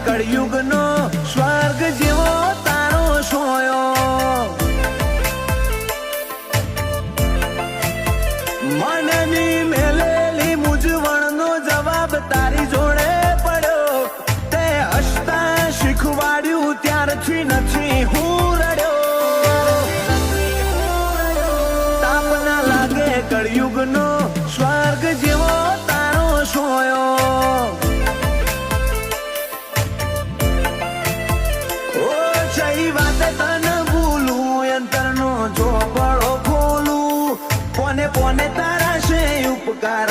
કળયુગ નો સ્વર્ગ જેવો તારો સોયો મનની મેલેલી મૂંઝવણનો જવાબ તારી જોડે પડ્યો તે હસતા શીખવાડ્યું ત્યારથી નથી હું રડ્યો તાપ ના લાગે કળયુગ નો સ્વર્ગ જેવો તારો સોયો પોને તારા છે ઉપકાર